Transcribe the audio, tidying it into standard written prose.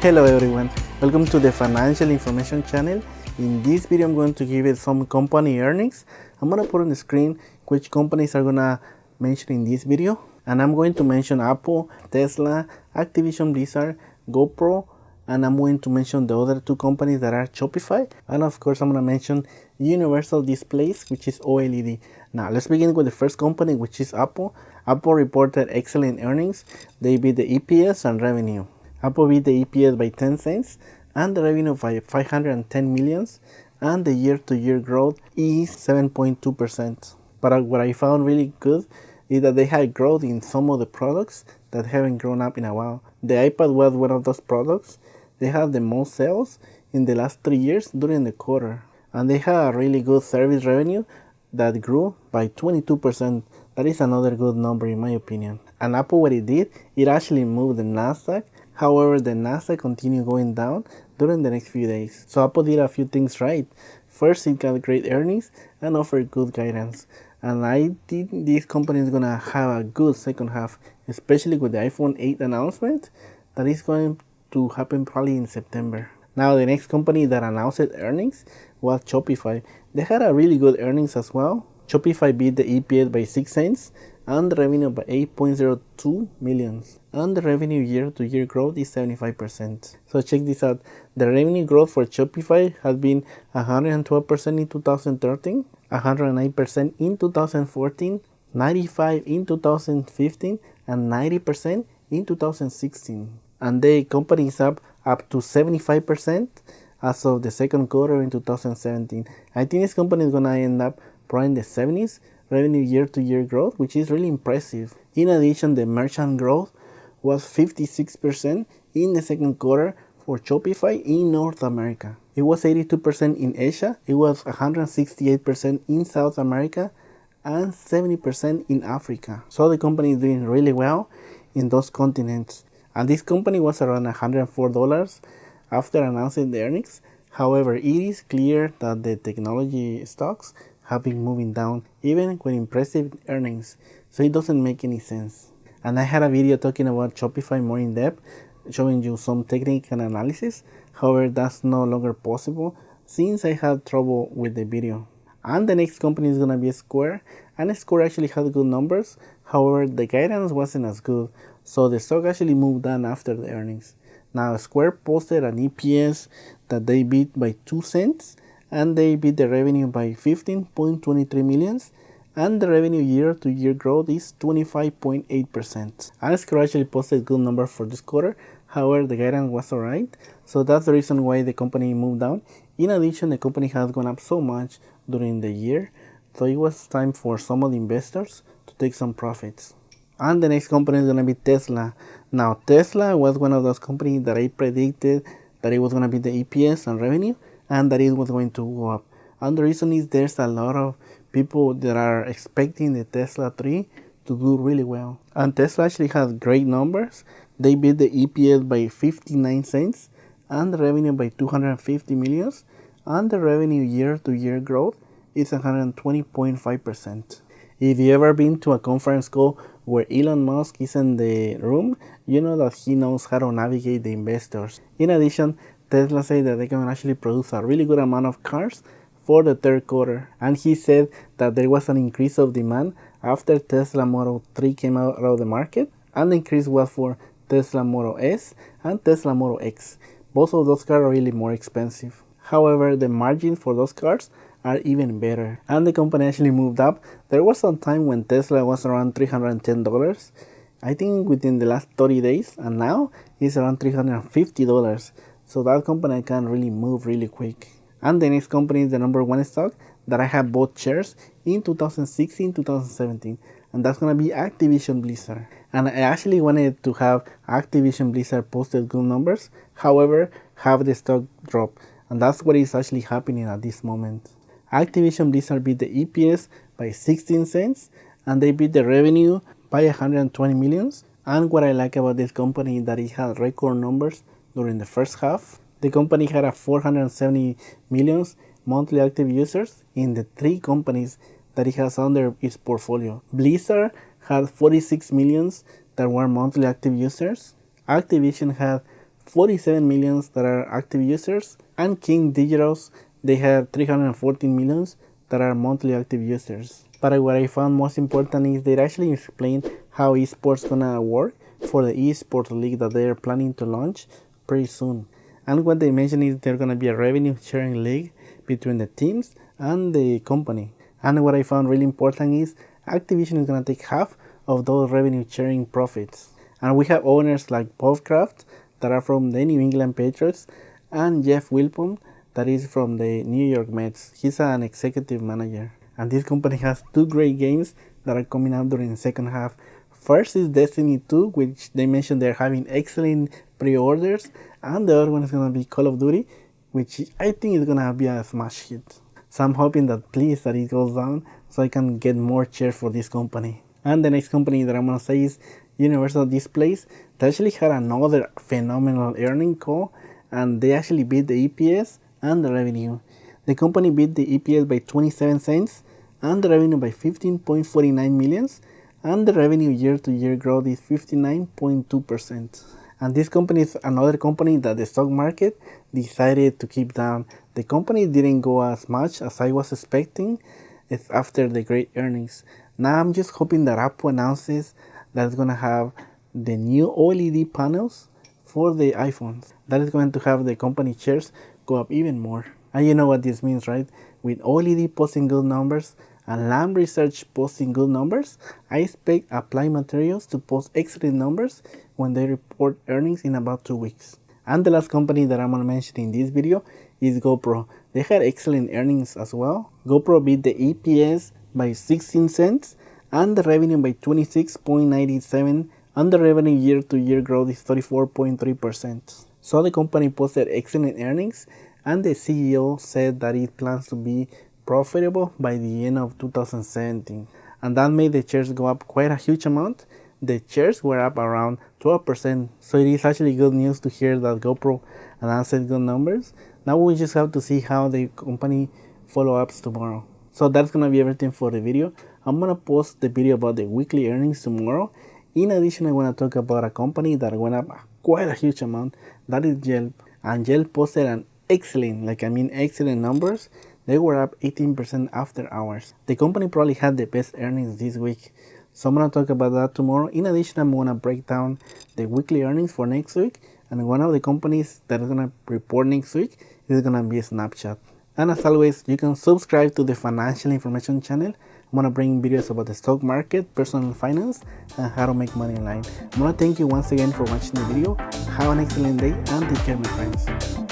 Hello everyone, welcome to the Financial Information channel. In this video I'm going to give you some company earnings. I'm going to put on the screen which companies are going to mention in this video, and I'm going to mention Apple, Tesla, Activision Blizzard, GoPro, and I'm going to mention the other two companies that are Shopify, and of course I'm going to mention Universal Displays, which is OLED. Now let's begin with the first company, which is Apple. Apple reported excellent earnings. They beat the EPS and revenue. Apple beat the EPS by 10 cents and the revenue by 510 millions, and the year-to-year growth is 7.2%. But what I found really good is that they had growth in some of the products that haven't grown up in a while. The iPad was one of those products. They had the most sales in the last 3 years during the quarter, and they had a really good service revenue that grew by 22%. That is another good number in my opinion. And Apple, what it did, it actually moved the Nasdaq. However, the Nasdaq continued going down during the next few days. So Apple did a few things right. First, it got great earnings and offered good guidance. And I think this company is going to have a good second half, especially with the iPhone 8 announcement that is going to happen probably in September. Now, the next company that announced earnings was Shopify. They had a really good earnings as well. Shopify beat the EPS by 6 cents and the revenue by 8.02 millions. And the revenue year-to-year growth is 75%. So check this out. The revenue growth for Shopify has been 112% in 2013, 109% in 2014, 95% in 2015, and 90% in 2016. And the company is up to 75% as of the second quarter in 2017. I think this company is going to end up probably in the 70s revenue year-to-year growth, which is really impressive. In addition, the merchant growth was 56% in the second quarter for Shopify in North America. It was 82% in Asia, it was 168% in South America, and 70% in Africa. So the company is doing really well in those continents. And this company was around $104 after announcing the earnings. However, it is clear that the technology stocks have been moving down even with impressive earnings, so it doesn't make any sense. And I had a video talking about Shopify more in depth, showing you some technical analysis. However, that's no longer possible since I had trouble with the video. And the next company is gonna be Square, and Square actually had good numbers. However, the guidance wasn't as good, so the stock actually moved down after the earnings. Now, Square posted an EPS that they beat by 2 cents, and they beat the revenue by 15.23 millions, and the revenue year-to-year growth is 25.8%. And Square actually posted good numbers for this quarter. However, the guidance was alright, so that's the reason why the company moved down. In addition, the company has gone up so much during the year, so it was time for some of the investors to take some profits. And the next company is going to be Tesla. Now, Tesla was one of those companies that I predicted that it was going to be the EPS and revenue, and that it was going to go up. And the reason is there's a lot of people that are expecting the Tesla 3 to do really well. And Tesla actually has great numbers. They beat the EPS by 59 cents and the revenue by 250 millions. And the revenue year-to-year growth is 120.5%. If you ever been to a conference call where Elon Musk is in the room, you know that he knows how to navigate the investors. In addition, Tesla said that they can actually produce a really good amount of cars for the third quarter. And he said that there was an increase of demand after Tesla Model 3 came out of the market. And the increase was for Tesla Model S and Tesla Model X. Both of those cars are really more expensive. However, the margins for those cars are even better. And the company actually moved up. There was some time when Tesla was around $310. I think within the last 30 days. And now it's around $350. So that company can really move really quick. And the next company is the number one stock that I have bought shares in 2016, 2017. And that's going to be Activision Blizzard. And I actually wanted to have Activision Blizzard posted good numbers. However, have the stock drop. And that's what is actually happening at this moment. Activision Blizzard beat the EPS by 16 cents. And they beat the revenue by 120 millions. And what I like about this company is that it had record numbers during the first half. The company had a 470 millions monthly active users in the 3 companies that it has under its portfolio. Blizzard had 46 millions that were monthly active users. Activision had 47 millions that are active users, and King Digital's, they have 314 millions that are monthly active users. But what I found most important is they actually explain how esports gonna work for the esports league that they're planning to launch pretty soon. And what they mentioned is there's gonna be a revenue sharing league between the teams and the company. And what I found really important is Activision is gonna take half of those revenue sharing profits. And we have owners like Bob Kraft that are from the New England Patriots, and Jeff Wilpon that is from the New York Mets. He's an executive manager. And this company has two great games that are coming out during the second half. First is Destiny 2, which they mentioned they're having excellent pre-orders, and the other one is going to be Call of Duty, which I think is going to be a smash hit. So I'm hoping that it goes down so I can get more shares for this company. And the next company that I'm going to say is Universal Displays. They actually had another phenomenal earning call, and they actually beat the EPS and the revenue. The company beat the EPS by 27 cents and the revenue by 15.49 millions, and the revenue year-to-year growth is 59.2%. And this company is another company that the stock market decided to keep down. The company didn't go as much as I was expecting after the great earnings. Now I'm just hoping that Apple announces that it's going to have the new OLED panels for the iPhones. That is going to have the company shares go up even more. And you know what this means, right? With OLED posting good numbers and Lam Research posting good numbers, I expect Applied Materials to post excellent numbers when they report earnings in about 2 weeks. And the last company that I'm going to mention in this video is GoPro. They had excellent earnings as well. GoPro beat the EPS by 16 cents and the revenue by 26.97, and the revenue year-to-year growth is 34.3%. So the company posted excellent earnings, and the CEO said that it plans to be profitable by the end of 2017. And that made the shares go up quite a huge amount. The shares were up around 12%. So it is actually good news to hear that GoPro announced good numbers. Now we just have to see how the company follow-ups tomorrow. So that's gonna be everything for the video. I'm gonna post the video about the weekly earnings tomorrow. In addition, I wanna talk about a company that went up quite a huge amount. That is Yelp. And Yelp posted an excellent numbers. They were up 18% after hours. The company probably had the best earnings this week. So I'm going to talk about that tomorrow. In addition, I'm going to break down the weekly earnings for next week. And one of the companies that is going to report next week is going to be Snapchat. And as always, you can subscribe to the Financial Information channel. I'm going to bring videos about the stock market, personal finance, and how to make money online. I want to thank you once again for watching the video. Have an excellent day and take care, my friends.